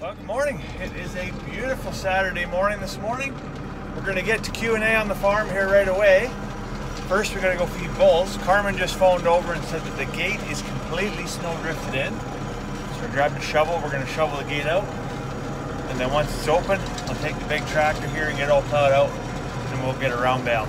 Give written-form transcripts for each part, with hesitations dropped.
Well, good morning. It is a beautiful Saturday morning this morning. We're going to get to Q&A on the farm here right away. First, we're going to go feed bulls. Carmen just phoned over and said that the gate is completely snow drifted in. So we're grabbing a shovel. We're going to shovel the gate out. And then once it's open, I'll take the big tractor here and get it all plowed out. And then we'll get a round bale.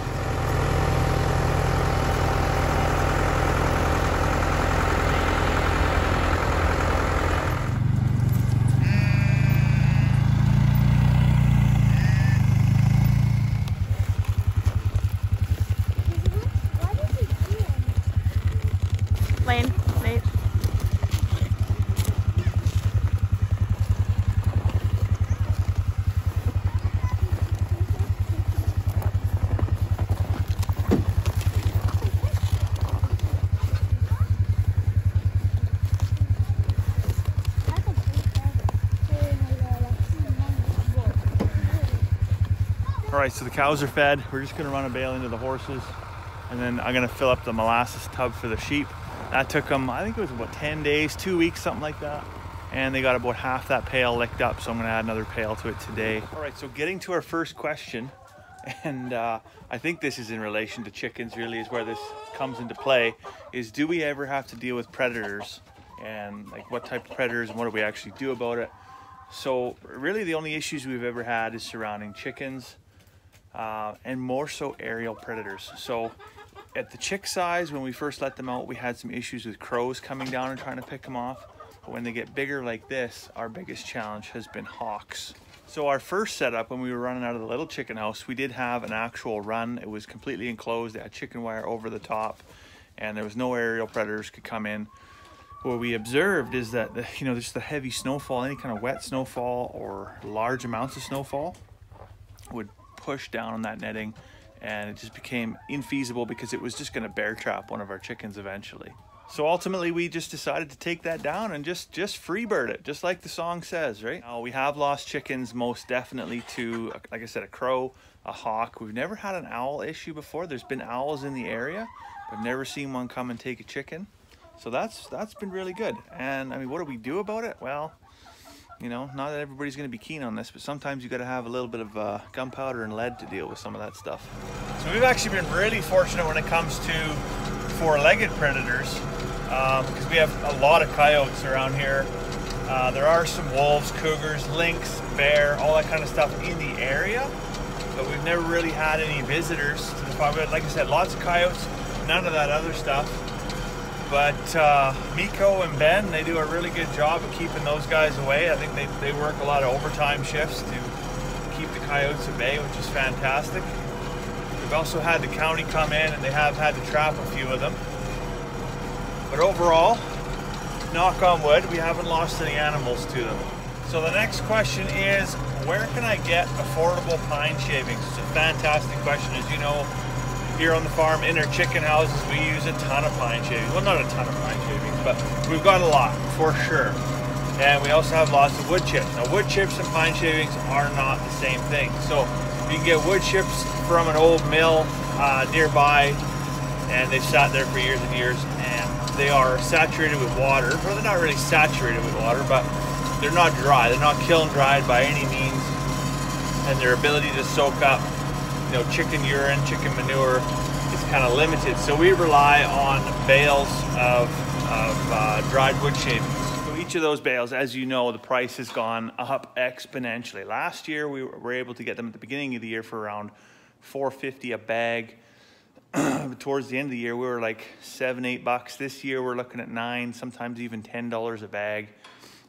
All right, so the cows are fed. We're just gonna run a bale into the horses, and then I'm gonna fill up the molasses tub for the sheep. That took them, I think it was about 10 days, 2 weeks, something like that. And they got about half that pail licked up, so I'm gonna add another pail to it today. All right, so getting to our first question, and I think this is in relation to chickens, really is where this comes into play, is do we ever have to deal with predators? And like what type of predators and what do we actually do about it? So really the only issues we've ever had is surrounding chickens, and more so aerial predators. So at the chick size, when we first let them out, we had some issues with crows coming down and trying to pick them off. But when they get bigger like this, our biggest challenge has been hawks. So our first setup, when we were running out of the little chicken house, we did have an actual run. It was completely enclosed. They had chicken wire over the top, and there was no aerial predators could come in. What we observed is that, just the heavy snowfall, any kind of wet snowfall or large amounts of snowfall would push down on that netting, and it just became infeasible because it was just going to bear trap one of our chickens eventually. So ultimately we just decided to take that down and just freebird it, just like the song says, right? Now, we have lost chickens most definitely to, like I said, a crow, a hawk. We've never had an owl issue before. There's been owls in the area, but I've never seen one come and take a chicken. So that's been really good. And I mean, what do we do about it? Well, not that everybody's going to be keen on this, but sometimes you got to have a little bit of gunpowder and lead to deal with some of that stuff. So we've actually been really fortunate when it comes to four-legged predators, because we have a lot of coyotes around here. There are some wolves, cougars, lynx, bear, all that kind of stuff in the area, but we've never really had any visitors to the farm. Like I said, lots of coyotes, none of that other stuff. But Miko and Ben, they do a really good job of keeping those guys away. I think they work a lot of overtime shifts to keep the coyotes at bay, which is fantastic. We've also had the county come in, and they have had to trap a few of them. But overall, knock on wood, we haven't lost any animals to them. So the next question is, where can I get affordable pine shavings? It's a fantastic question. As you know, here on the farm, in our chicken houses, we use a ton of pine shavings. Well, not a ton of pine shavings, but we've got a lot, for sure. And we also have lots of wood chips. Now, wood chips and pine shavings are not the same thing. So you can get wood chips from an old mill nearby, and they've sat there for years and years, and they are saturated with water. Well, they're not really saturated with water, but they're not dry. They're not kiln dried by any means, and their ability to soak up chicken urine, chicken manure is kind of limited. So we rely on bales of dried wood shavings. So each of those bales, as you know, the price has gone up exponentially. Last year, we were able to get them at the beginning of the year for around $4.50 a bag. Towards the end of the year, we were like $7-8. This year, we're looking at $9, sometimes even $10 a bag.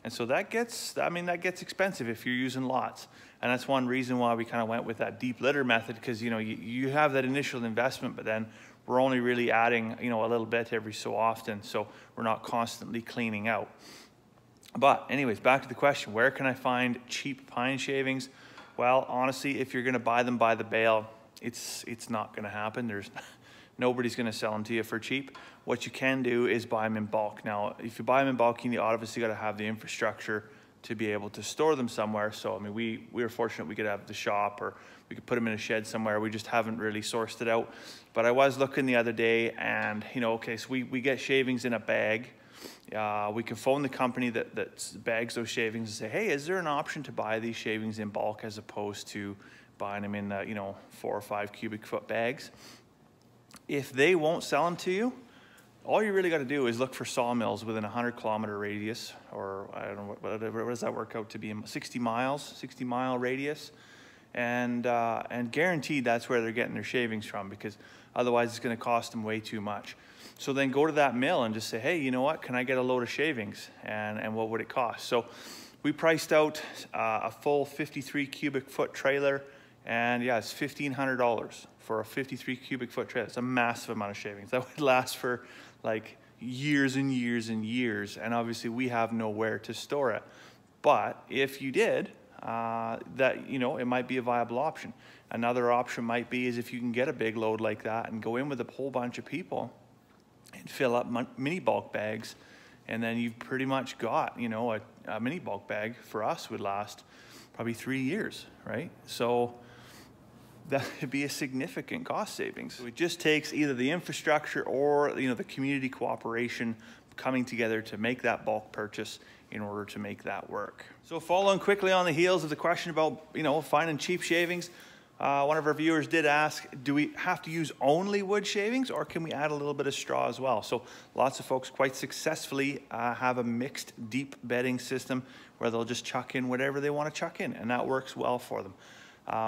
And so that gets expensive if you're using lots. And that's one reason why we kind of went with that deep litter method, because you have that initial investment, but then we're only really adding a little bit every so often, so we're not constantly cleaning out. But anyways, back to the question, where can I find cheap pine shavings? Well, honestly, if you're going to buy them by the bale, it's not going to happen. Nobody's going to sell them to you for cheap. What you can do is buy them in bulk. Now, if you buy them in bulk, you obviously got to have the infrastructure to be able to store them somewhere. So, I mean, we were fortunate we could have the shop, or we could put them in a shed somewhere. We just haven't really sourced it out. But I was looking the other day, and, okay, so we get shavings in a bag. we can phone the company that bags those shavings and say, hey, is there an option to buy these shavings in bulk as opposed to buying them in, 4 or 5 cubic foot bags? If they won't sell them to you, all you really got to do is look for sawmills within a 100-kilometer radius, or I don't know, what does that work out to be? 60 mile radius, and guaranteed that's where they're getting their shavings from, because otherwise it's going to cost them way too much. So then go to that mill and just say, hey, you know what? Can I get a load of shavings? And what would it cost? So we priced out a full 53 cubic foot trailer, and yeah, it's $1,500 for a 53 cubic foot trailer. It's a massive amount of shavings. That would last for like years and years and years. And obviously we have nowhere to store it. But if you did, it might be a viable option. Another option might be is if you can get a big load like that and go in with a whole bunch of people and fill up mini bulk bags, and then you've pretty much got, a mini bulk bag for us would last probably 3 years, right? So that would be a significant cost savings. So it just takes either the infrastructure or the community cooperation coming together to make that bulk purchase in order to make that work. So following quickly on the heels of the question about finding cheap shavings, one of our viewers did ask, do we have to use only wood shavings, or can we add a little bit of straw as well? So lots of folks quite successfully have a mixed deep bedding system where they'll just chuck in whatever they want to chuck in, and that works well for them.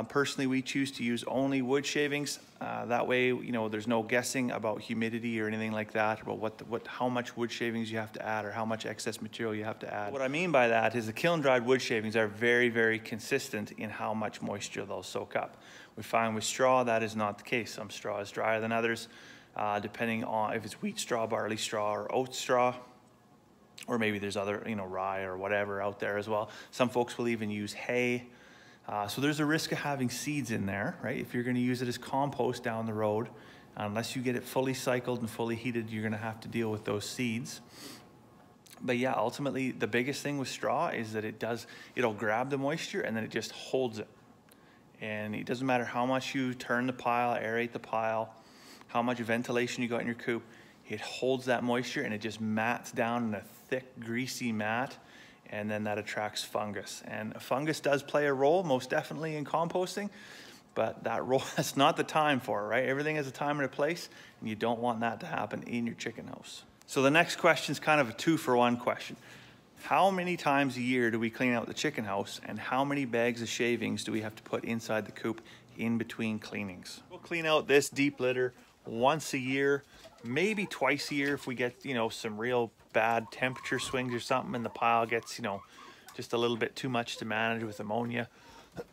Personally, we choose to use only wood shavings. That way, there's no guessing about humidity or anything like that, about how much wood shavings you have to add or how much excess material you have to add. What I mean by that is the kiln-dried wood shavings are very, very consistent in how much moisture they'll soak up. We find with straw that is not the case. Some straw is drier than others, depending on if it's wheat straw, barley straw, or oat straw, or maybe there's other, rye or whatever out there as well. Some folks will even use hay. So there's a risk of having seeds in there, right? If you're going to use it as compost down the road, unless you get it fully cycled and fully heated, you're going to have to deal with those seeds. But yeah, ultimately, the biggest thing with straw is that it'll grab the moisture and then it just holds it. And it doesn't matter how much you turn the pile, aerate the pile, how much ventilation you got in your coop, it holds that moisture and it just mats down in a thick, greasy mat. And then that attracts fungus. And fungus does play a role, most definitely, in composting, but that's not the time for it, right? Everything has a time and a place, and you don't want that to happen in your chicken house. So the next question is kind of a 2-for-1 question. How many times a year do we clean out the chicken house, and how many bags of shavings do we have to put inside the coop in between cleanings? We'll clean out this deep litter once a year, maybe twice a year if we get, some real bad temperature swings or something and the pile gets, just a little bit too much to manage with ammonia.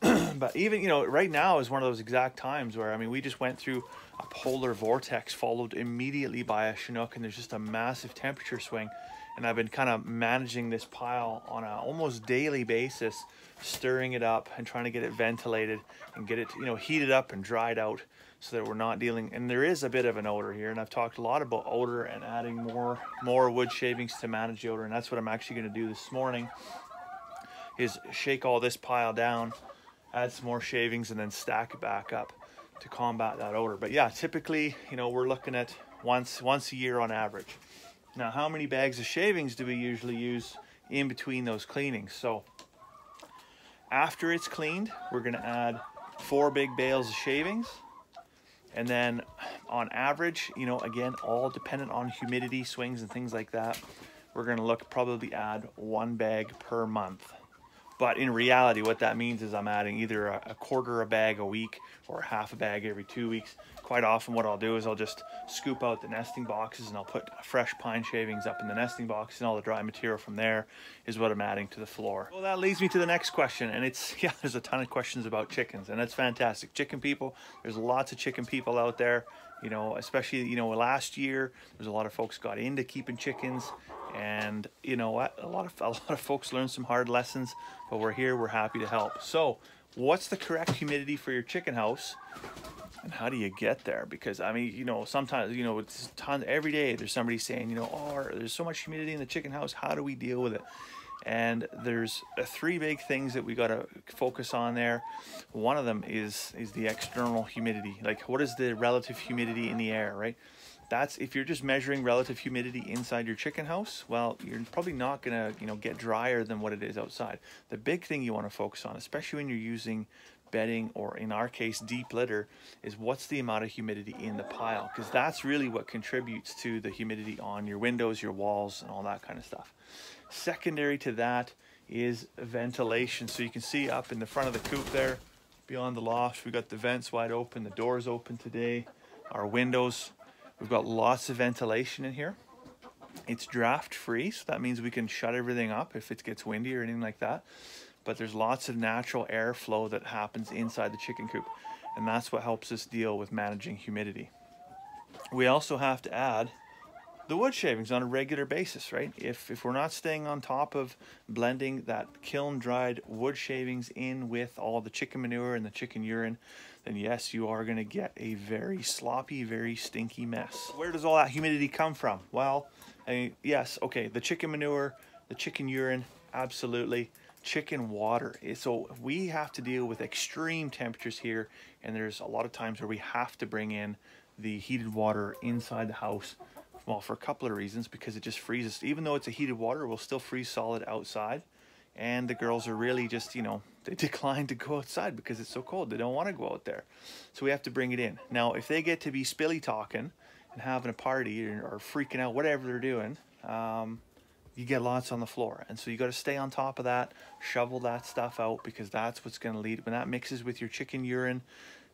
But even, right now is one of those exact times where, we just went through a polar vortex followed immediately by a Chinook, and there's just a massive temperature swing. And I've been kind of managing this pile on an almost daily basis, stirring it up and trying to get it ventilated and get it, heated up and dried out, so that we're not dealing, and there is a bit of an odor here, and I've talked a lot about odor and adding more wood shavings to manage the odor, and that's what I'm actually going to do this morning, is shake all this pile down, add some more shavings, and then stack it back up to combat that odor. But yeah, typically, we're looking at once a year on average. Now, how many bags of shavings do we usually use in between those cleanings? So after it's cleaned, we're going to add 4 big bales of shavings. And then on average, again, all dependent on humidity swings and things like that, we're going to probably add 1 bag per month. But in reality, what that means is I'm adding either a quarter a bag a week or half a bag every 2 weeks. Quite often what I'll do is I'll just scoop out the nesting boxes and I'll put fresh pine shavings up in the nesting box, and all the dry material from there is what I'm adding to the floor. Well, that leads me to the next question, and there's a ton of questions about chickens, and that's fantastic. Chicken people, there's lots of chicken people out there, especially, last year, there's a lot of folks got into keeping chickens, and you know what, a lot of folks learned some hard lessons, but we're here, we're happy to help. So what's the correct humidity for your chicken house? And how do you get there? Because sometimes, it's every day there's somebody saying, oh, there's so much humidity in the chicken house. How do we deal with it? And there's 3 big things that we got to focus on there. One of them is the external humidity. Like, what is the relative humidity in the air, right? That's if you're just measuring relative humidity inside your chicken house, well, you're probably not gonna, get drier than what it is outside. The big thing you want to focus on, especially when you're using bedding or in our case deep litter, is what's the amount of humidity in the pile, because that's really what contributes to the humidity on your windows, your walls, and all that kind of stuff. Secondary to that is ventilation. So you can see up in the front of the coop there, beyond the loft, we've got the vents wide open, the doors open today, our windows. We've got lots of ventilation in here. It's draft free, so that means we can shut everything up if it gets windy or anything like that. But there's lots of natural airflow that happens inside the chicken coop, and that's what helps us deal with managing humidity. We also have to add the wood shavings on a regular basis, right? If we're not staying on top of blending that kiln dried wood shavings in with all the chicken manure and the chicken urine, then yes, you are going to get a very sloppy, very stinky mess. Where does all that humidity come from? Well, yes, okay, the chicken manure, the chicken urine, absolutely. Chicken water. So we have to deal with extreme temperatures here, and there's a lot of times where we have to bring in the heated water inside the house. Well, for a couple of reasons, because it just freezes. Even though it's a heated water, we'll still freeze solid outside. And the girls are really just, they decline to go outside because it's so cold. They don't want to go out there. So we have to bring it in. Now, if they get to be spilly talking and having a party or freaking out, whatever they're doing, you get lots on the floor. And so you got to stay on top of that, shovel that stuff out, because that's what's going to lead, when that mixes with your chicken urine,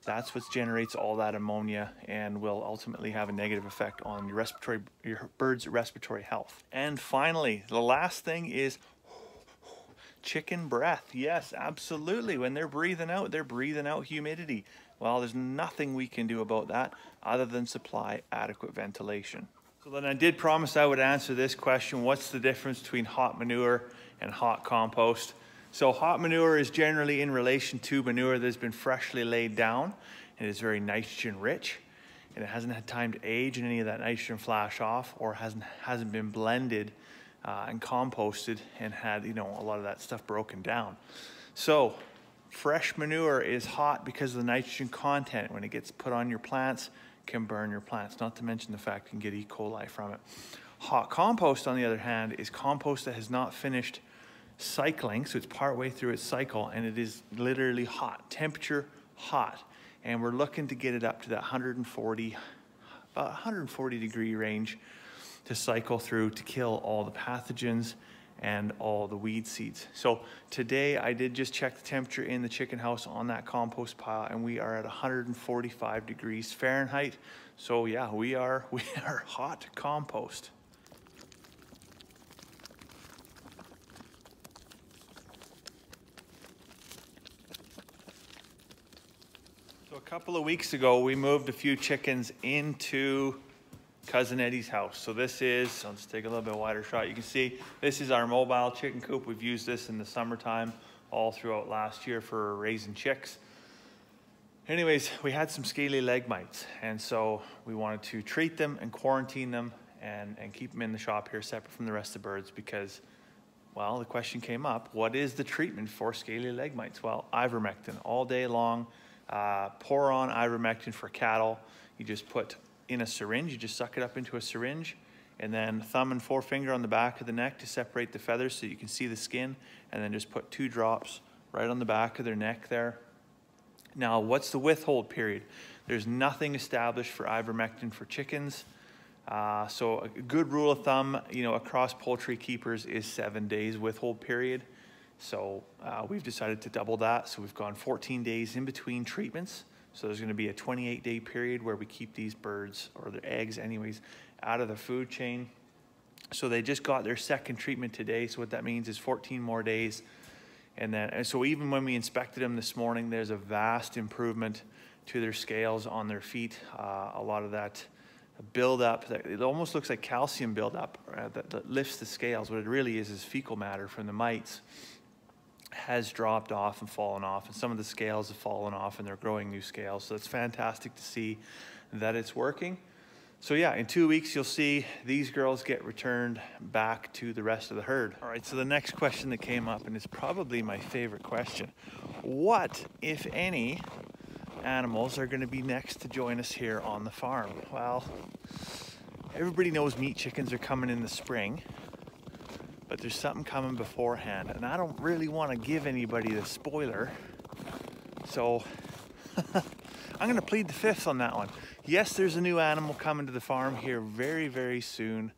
that's what generates all that ammonia and will ultimately have a negative effect on your bird's respiratory health. And finally, the last thing is chicken breath. Yes, absolutely. When they're breathing out humidity. Well, there's nothing we can do about that other than supply adequate ventilation. So then I did promise I would answer this question: what's the difference between hot manure and hot compost? So hot manure is generally in relation to manure that has been freshly laid down. It is very nitrogen rich, and it hasn't had time to age and any of that nitrogen flash off, or hasn't been blended and composted and had a lot of that stuff broken down. So fresh manure is hot because of the nitrogen content. When it gets put on your plants, can burn your plants, not to mention the fact you can get E. coli from it. Hot compost, on the other hand, is compost that has not finished cycling, so it's partway through its cycle, and it is literally hot, temperature hot, and we're looking to get it up to that 140 degree range to cycle through to kill all the pathogens and all the weed seeds. So today I did just check the temperature in the chicken house on that compost pile, and we are at 145 degrees Fahrenheit. So yeah, we are hot compost. So a couple of weeks ago, we moved a few chickens into Cousin Eddie's house. So this is, I'll just take a little bit wider shot. You can see this is our mobile chicken coop. We've used this in the summertime all throughout last year for raising chicks. Anyways, we had some scaly leg mites, and so we wanted to treat them and quarantine them and keep them in the shop here separate from the rest of the birds, because, well, the question came up, what is the treatment for scaly leg mites? Well, ivermectin all day long. Pour on ivermectin for cattle. You just put in a syringe, you just suck it up into a syringe, and then thumb and forefinger on the back of the neck to separate the feathers so you can see the skin, and then just put 2 drops right on the back of their neck there. Now, what's the withhold period? There's nothing established for ivermectin for chickens. So a good rule of thumb, across poultry keepers is 7 days withhold period. So we've decided to double that. So we've gone 14 days in between treatments. So there's going to be a 28-day period where we keep these birds, or their eggs anyways, out of the food chain. So they just got their second treatment today. So what that means is 14 more days. And so even when we inspected them this morning, there's a vast improvement to their scales on their feet. A lot of that buildup, it almost looks like calcium buildup that lifts the scales. What it really is fecal matter from the mites has dropped off and fallen off, and some of the scales have fallen off and they're growing new scales. So it's fantastic to see that it's working. So yeah, in 2 weeks you'll see these girls get returned back to the rest of the herd. All right, so the next question that came up, and it's probably my favorite question: what, if any, animals are going to be next to join us here on the farm? Well, everybody knows meat chickens are coming in the spring, but there's something coming beforehand, and I don't really want to give anybody the spoiler, so I'm gonna plead the fifth on that one. Yes, there's a new animal coming to the farm here very, very soon.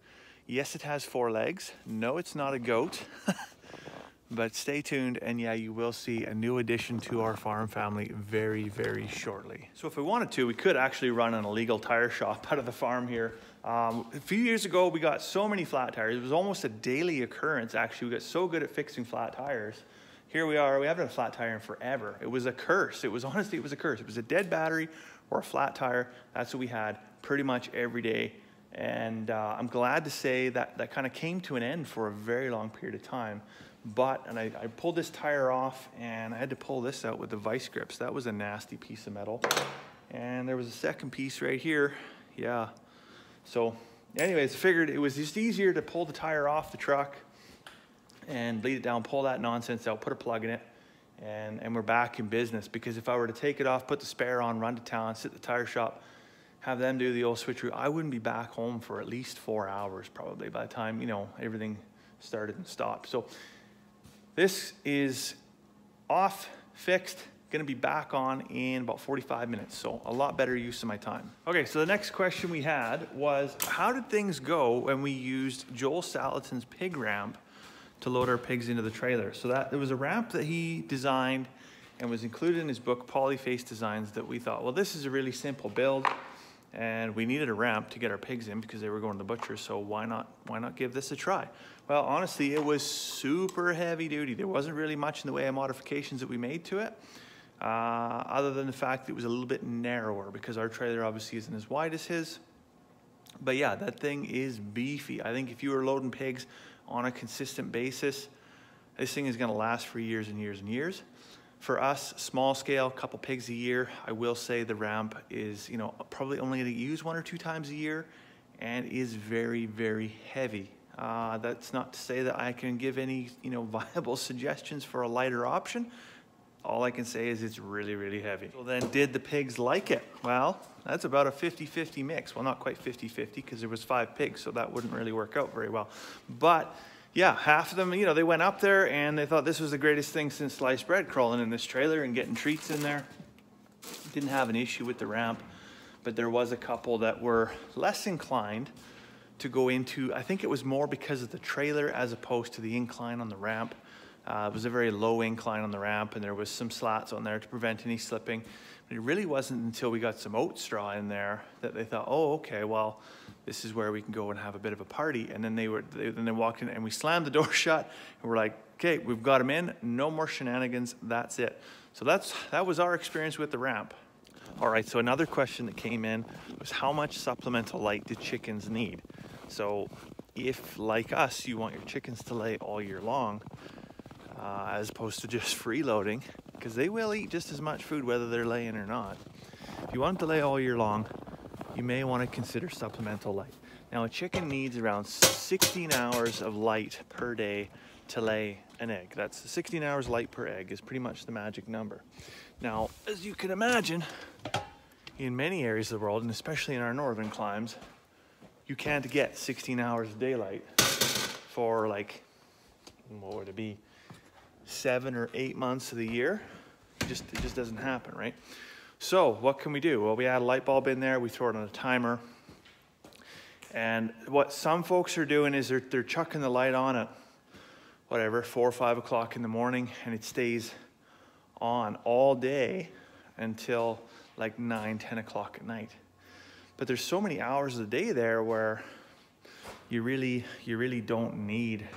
Yes, it has 4 legs. No, it's not a goat. But stay tuned, and yeah, you will see a new addition to our farm family very, very shortly. So if we wanted to, we could actually run an illegal tire shop out of the farm here. A few years ago, we got so many flat tires. It was almost a daily occurrence, actually. We got so good at fixing flat tires. Here we are, we haven't had a flat tire in forever. It was a curse. It was, honestly, it was a curse. It was a dead battery or a flat tire. That's what we had pretty much every day. And I'm glad to say that that kind of came to an end for a very long period of time. But, and I pulled this tire off, and I had to pull this out with the vice grips. That was a nasty piece of metal. And there was a second piece right here. Yeah. So anyways, I figured it was just easier to pull the tire off the truck and bleed it down, pull that nonsense out, put a plug in it, and we're back in business. Because if I were to take it off, put the spare on, run to town, sit at the tire shop, have them do the old switcheroo, I wouldn't be back home for at least 4 hours probably by the time, you know, everything started and stopped. So this is off, fixed, gonna be back on in about 45 minutes. So a lot better use of my time. Okay, so the next question we had was, how did things go when we used Joel Salatin's pig ramp to load our pigs into the trailer? So that there was a ramp that he designed and was included in his book, Polyface Designs, that we thought, well, this is a really simple build, and we needed a ramp to get our pigs in because they were going to the butcher, so why not give this a try? Well, honestly, it was super heavy duty. There wasn't really much in the way of modifications that we made to it, other than the fact that it was a little bit narrower because our trailer obviously isn't as wide as his. But yeah, that thing is beefy. I think if you were loading pigs on a consistent basis, this thing is gonna last for years and years and years. For us, small scale, couple pigs a year, I will say the ramp is, you know, probably only gonna use 1 or 2 times a year and is very, very heavy. That's not to say that I can give any, you know, viable suggestions for a lighter option. All I can say is it's really, really heavy. So then, did the pigs like it? Well, that's about a 50-50 mix. Well, not quite 50-50 because there was 5 pigs, so that wouldn't really work out very well. But yeah, half of them, you know, they went up there and they thought this was the greatest thing since sliced bread, crawling in this trailer and getting treats in there. Didn't have an issue with the ramp, but there was a couple that were less inclined to go into, I think it was more because of the trailer as opposed to the incline on the ramp. It was a very low incline on the ramp, and there was some slats on there to prevent any slipping. But it really wasn't until we got some oat straw in there that they thought, oh, okay, well, this is where we can go and have a bit of a party. And then they walked in, and we slammed the door shut, and we're like, okay, we've got them in, no more shenanigans, that's it. So that was our experience with the ramp. All right, so another question that came in was, how much supplemental light do chickens need? So if, like us, you want your chickens to lay all year long, as opposed to just freeloading, because they will eat just as much food whether they're laying or not. If you want them to lay all year long, you may want to consider supplemental light. Now, a chicken needs around 16 hours of light per day to lay an egg. That's 16 hours light per egg is pretty much the magic number. Now, as you can imagine, in many areas of the world, and especially in our northern climes, you can't get 16 hours of daylight for, like, what would it be, 7 or 8 months of the year. It just doesn't happen, right? So what can we do? Well, we add a light bulb in there, we throw it on a timer, and what some folks are doing is they're chucking the light on at whatever, 4 or 5 o'clock in the morning, and it stays on all day until like 9, 10 o'clock at night. But there's so many hours of the day there where you really don't need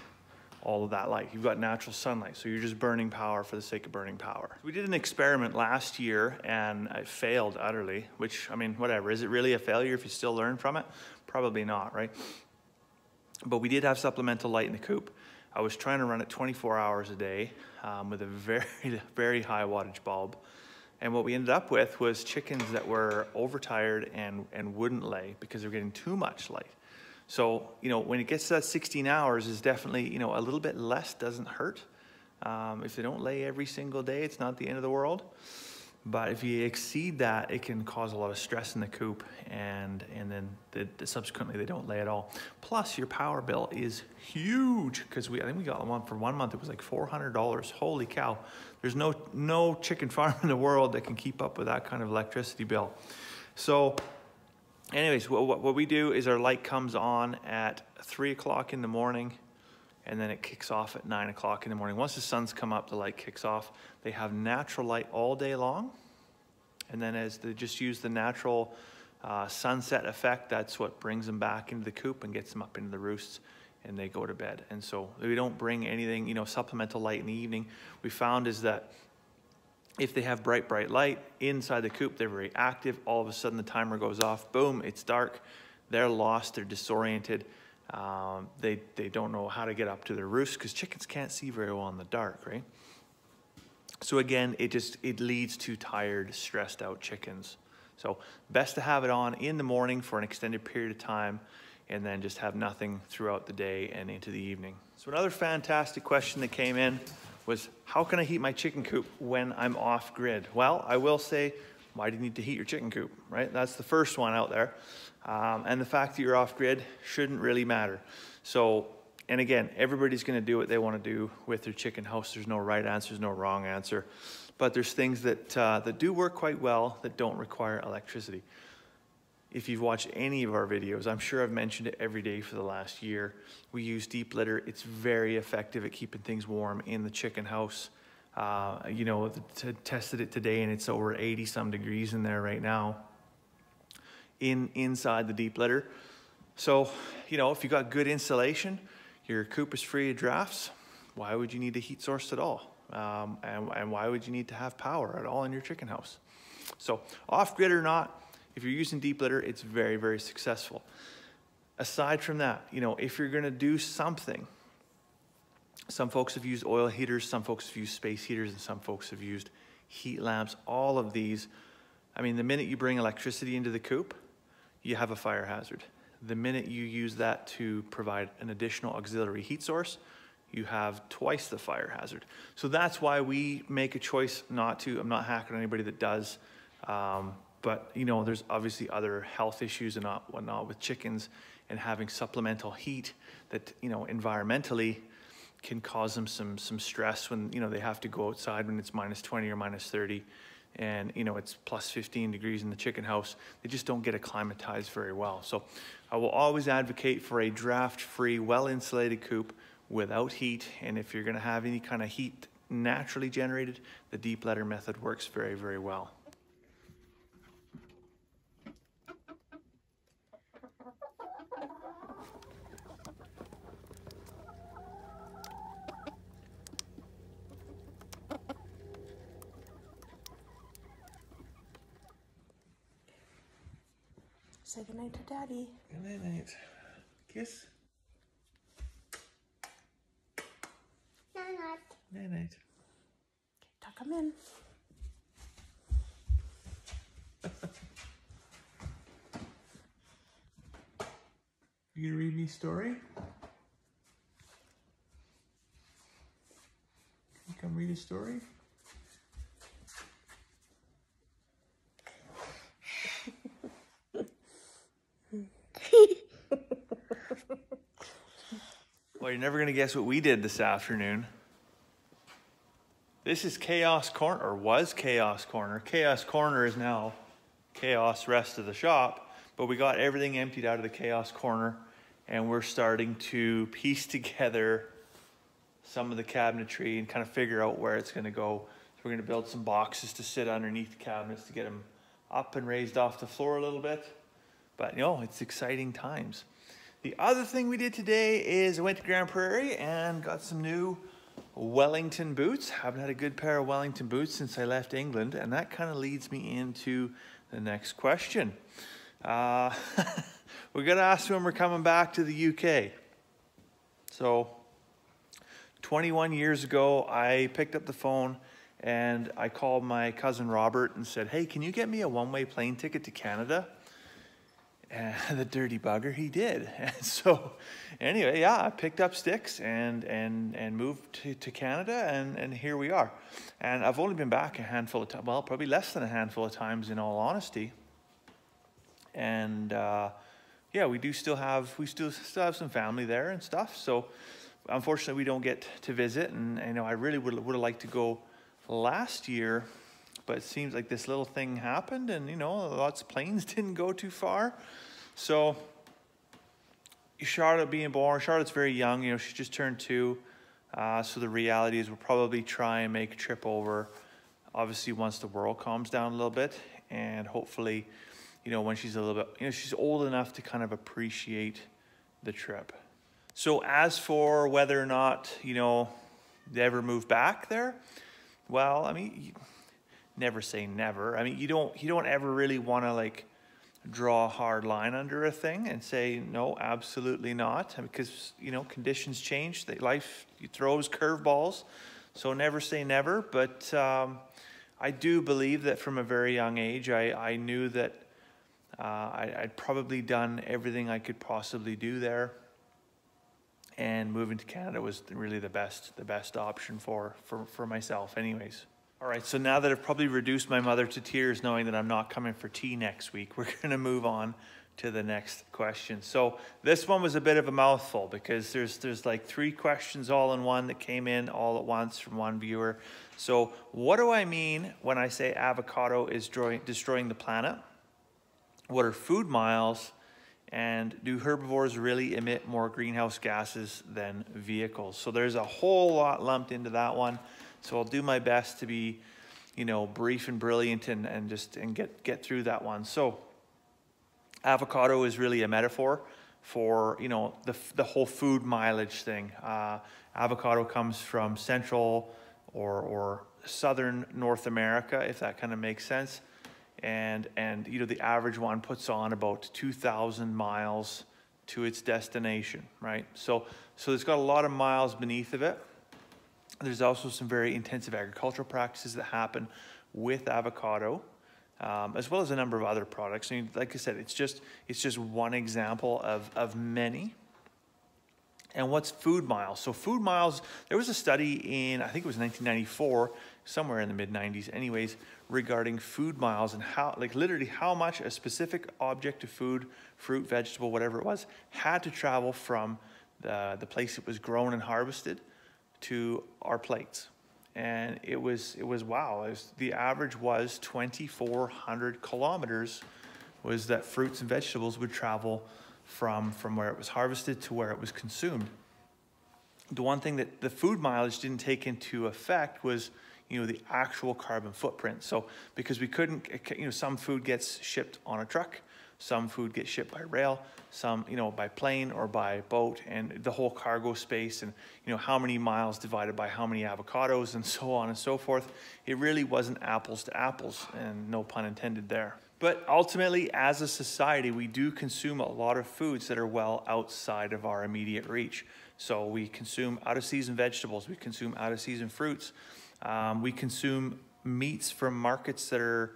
all of that light. You've got natural sunlight, so you're just burning power for the sake of burning power. We did an experiment last year and it failed utterly, which, I mean, whatever. Is it really a failure if you still learn from it? Probably not, right? But we did have supplemental light in the coop. I was trying to run it 24 hours a day with a very, very high wattage bulb. And what we ended up with was chickens that were overtired and wouldn't lay because they were getting too much light. So, you know, when it gets to that 16 hours is definitely, you know, a little bit less doesn't hurt. If they don't lay every single day, it's not the end of the world. But if you exceed that, it can cause a lot of stress in the coop, and then subsequently they don't lay at all. Plus, your power bill is huge, because I think we got one for 1 month. It was like $400. Holy cow! There's no chicken farm in the world that can keep up with that kind of electricity bill. So, anyways, what we do is our light comes on at 3 o'clock in the morning, and then it kicks off at 9 o'clock in the morning. Once the sun's come up, the light kicks off. They have natural light all day long. And then as they just use the natural sunset effect, that's what brings them back into the coop and gets them up into the roosts, and they go to bed. And so we don't bring anything, you know, supplemental light in the evening. We found is that if they have bright light inside the coop, they're very active. All of a sudden the timer goes off, boom, it's dark. They're lost, they're disoriented. They don't know how to get up to their roost, because chickens can't see very well in the dark, right? So again, it leads to tired, stressed out chickens. So best to have it on in the morning for an extended period of time, and then just have nothing throughout the day and into the evening. So another fantastic question that came in was, how can I heat my chicken coop when I'm off grid? Well, I will say, why do you need to heat your chicken coop, right? That's the first one out there. And the fact that you're off grid shouldn't really matter. So, and again, everybody's gonna do what they wanna do with their chicken house. There's no right answer, there's no wrong answer. But there's things that do work quite well that don't require electricity. If you've watched any of our videos, I'm sure I've mentioned it every day for the last year. We use deep litter. It's very effective at keeping things warm in the chicken house. You know, tested it today, and it's over 80 some degrees in there right now inside the deep litter. So, you know, if you got good insulation, your coop is free of drafts, why would you need a heat source at all? And why would you need to have power at all in your chicken house? So off grid or not, if you're using deep litter, it's very, very successful. Aside from that, you know, if you're gonna do something, some folks have used oil heaters, some folks have used space heaters, and some folks have used heat lamps. All of these, I mean, the minute you bring electricity into the coop, you have a fire hazard. The minute you use that to provide an additional auxiliary heat source, you have twice the fire hazard. So that's why we make a choice not to. I'm not hacking on anybody that does, but you know, there's obviously other health issues and whatnot with chickens, and having supplemental heat that, you know, environmentally can cause them some stress when, you know, they have to go outside when it's -20 or -30. And you know, it's +15 degrees in the chicken house. They just don't get acclimatized very well. So I will always advocate for a draft-free, well-insulated coop without heat. And if you're gonna have any kind of heat naturally generated, the deep litter method works very, very well. Say goodnight to Daddy. Good night. Kiss. Night night. Night night. Okay, tuck him in. You gonna read me a story? Can you come read a story? Well, you're never gonna guess what we did this afternoon. This is Chaos Corner, or was Chaos Corner. Chaos Corner is now Chaos rest of the shop, but we got everything emptied out of the Chaos Corner, and we're starting to piece together some of the cabinetry and kind of figure out where it's gonna go. So we're gonna build some boxes to sit underneath the cabinets to get them up and raised off the floor a little bit. But you know, it's exciting times. The other thing we did today is I went to Grand Prairie and got some new Wellington boots. Haven't had a good pair of Wellington boots since I left England, and that kind of leads me into the next question. We got to ask when we're coming back to the UK. So 21 years ago, I picked up the phone and I called my cousin Robert and said, hey, can you get me a one-way plane ticket to Canada? And the dirty bugger, he did. And so anyway, yeah, I picked up sticks and moved to Canada, and here we are. And I've only been back a handful of times, well, probably less than a handful of times in all honesty. And yeah, we still have some family there and stuff. So unfortunately, we don't get to visit. And you know, I really would have liked to go last year, but it seems like this little thing happened, and you know, lots of planes didn't go too far. So Charlotte being born, Charlotte's very young, you know, she just turned 2. So the reality is we'll probably try and make a trip over, obviously once the world calms down a little bit, and hopefully, you know, when she's a little bit, you know, she's old enough to kind of appreciate the trip. So as for whether or not, you know, they ever move back there, well, I mean, never say never. I mean, you don't ever really want to like draw a hard line under a thing and say no, absolutely not, because you know, conditions change. Life throws curveballs, so never say never. But I do believe that from a very young age, I knew that I'd probably done everything I could possibly do there, and moving to Canada was really the best option for myself anyways. All right, so now that I've probably reduced my mother to tears knowing that I'm not coming for tea next week, we're gonna move on to the next question. So this one was a bit of a mouthful because there's like 3 questions all in one that came in all at once from one viewer. So what do I mean when I say avocado is destroying the planet? What are food miles? And do herbivores really emit more greenhouse gases than vehicles? So there's a whole lot lumped into that one. So I'll do my best to be, you know, brief and brilliant and get through that one. So avocado is really a metaphor for, you know, the whole food mileage thing. Avocado comes from central or southern North America, if that kind of makes sense. And you know, the average one puts on about 2,000 miles to its destination, right? So it's got a lot of miles beneath of it. There's also some very intensive agricultural practices that happen with avocado, as well as a number of other products. I mean, like I said, it's just one example of many. And what's food miles? So food miles, there was a study in, I think it was 1994, somewhere in the mid-90s anyways, regarding food miles and how, like literally how much a specific object of food, fruit, vegetable, whatever it was, had to travel from the place it was grown and harvested to our plates. And it was wow. The average was 2,400 kilometers was that fruits and vegetables would travel from where it was harvested to where it was consumed. The one thing that the food mileage didn't take into effect was, you know, the actual carbon footprint. So because we couldn't, you know, some food gets shipped on a truck, some food gets shipped by rail, some, you know, by plane or by boat, and the whole cargo space and, you know, how many miles divided by how many avocados and so on and so forth. It really wasn't apples to apples, and no pun intended there. But ultimately, as a society, we do consume a lot of foods that are well outside of our immediate reach. So we consume out-of-season vegetables, we consume out-of-season fruits, we consume meats from markets that are,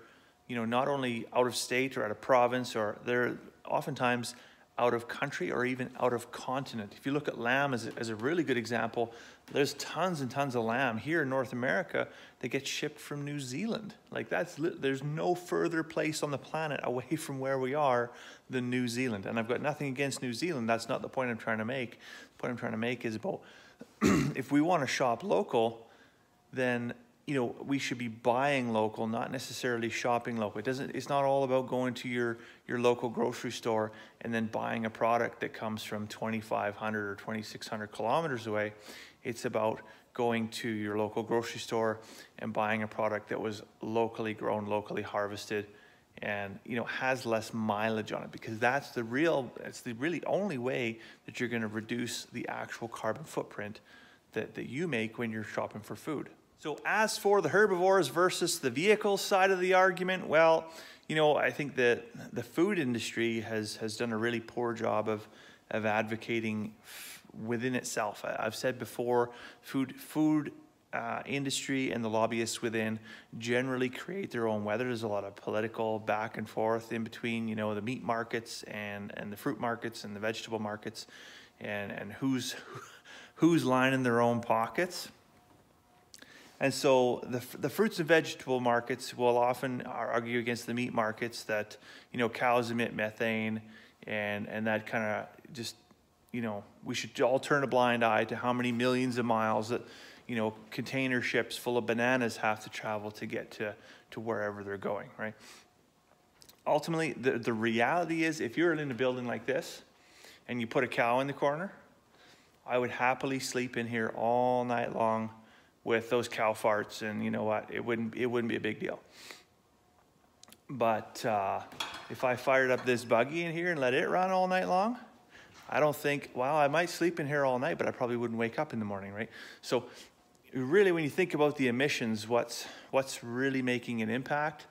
you know, not only out of state or out of province, or they're oftentimes out of country or even out of continent. If you look at lamb as a really good example, there's tons and tons of lamb here in North America that get shipped from New Zealand. Like there's no further place on the planet away from where we are than New Zealand. And I've got nothing against New Zealand. That's not the point I'm trying to make. The point I'm trying to make is about if we want to shop local, then, you know, we should be buying local, not necessarily shopping local. It's not all about going to your local grocery store and then buying a product that comes from 2,500 or 2,600 kilometers away. It's about going to your local grocery store and buying a product that was locally grown, locally harvested, and, you know, has less mileage on it, because that's the really only way that you're going to reduce the actual carbon footprint that you make when you're shopping for food. So as for the herbivores versus the vehicle side of the argument, well, you know, I think that the food industry has done a really poor job of advocating within itself. I've said before, food industry and the lobbyists within generally create their own weather. There's a lot of political back and forth in between, you know, the meat markets and the fruit markets and the vegetable markets, and who's lining their own pockets. And so the fruits and vegetable markets will often argue against the meat markets that, you know, cows emit methane, and that kind of just, you know, we should all turn a blind eye to how many millions of miles that, you know, container ships full of bananas have to travel to get to wherever they're going, right? Ultimately, the reality is, if you're in a building like this and you put a cow in the corner, I would happily sleep in here all night long with those cow farts, and you know what, it wouldn't be a big deal. But if I fired up this buggy in here and let it run all night long, I don't think, well, I might sleep in here all night, but I probably wouldn't wake up in the morning, right? So really, when you think about the emissions, what's really making an impact,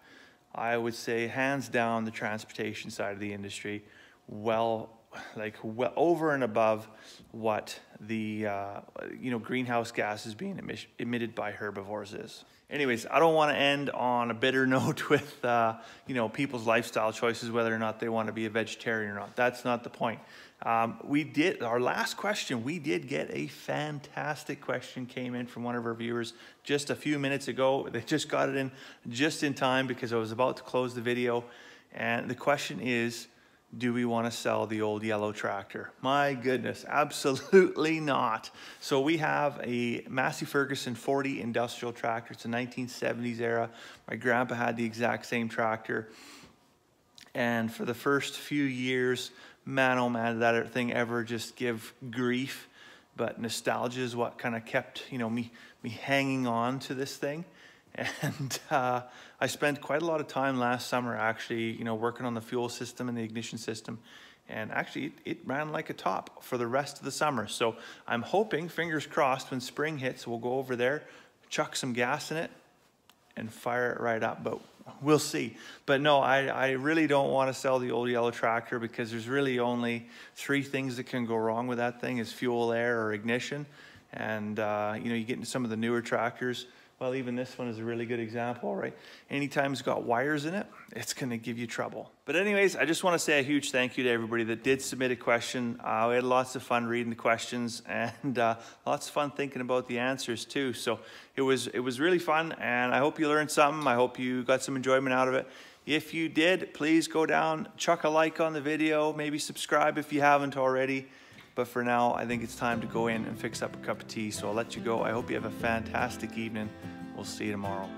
I would say hands down the transportation side of the industry, well over and above what the you know, greenhouse gases being emitted by herbivores is. Anyways, I don't want to end on a bitter note with you know, people's lifestyle choices, whether or not they want to be a vegetarian or not. That's not the point. Our last question, we did get a fantastic question, came in from one of our viewers just a few minutes ago. They just got it in just in time because I was about to close the video. And the question is, do we want to sell the old yellow tractor? My goodness, absolutely not. So we have a Massey Ferguson 40 industrial tractor. It's a 1970s era. My grandpa had the exact same tractor. And for the first few years, man, oh man, did that thing ever just give grief. But nostalgia is what kind of kept, you know, me hanging on to this thing. And I spent quite a lot of time last summer actually, you know, working on the fuel system and the ignition system. And actually it ran like a top for the rest of the summer. So I'm hoping, fingers crossed, when spring hits, we'll go over there, chuck some gas in it and fire it right up. But we'll see. But no, I really don't want to sell the old yellow tractor, because there's really only 3 things that can go wrong with that thing: is fuel, air, or ignition. And you know, you get into some of the newer tractors. Well, even this one is a really good example, right? Anytime it's got wires in it, it's going to give you trouble. But anyways, I just want to say a huge thank you to everybody that did submit a question. We had lots of fun reading the questions, and lots of fun thinking about the answers too. So it was really fun, and I hope you learned something. I hope you got some enjoyment out of it. If you did, please go down, chuck a like on the video, maybe subscribe if you haven't already. But for now, I think it's time to go in and fix up a cup of tea. So I'll let you go. I hope you have a fantastic evening. We'll see you tomorrow.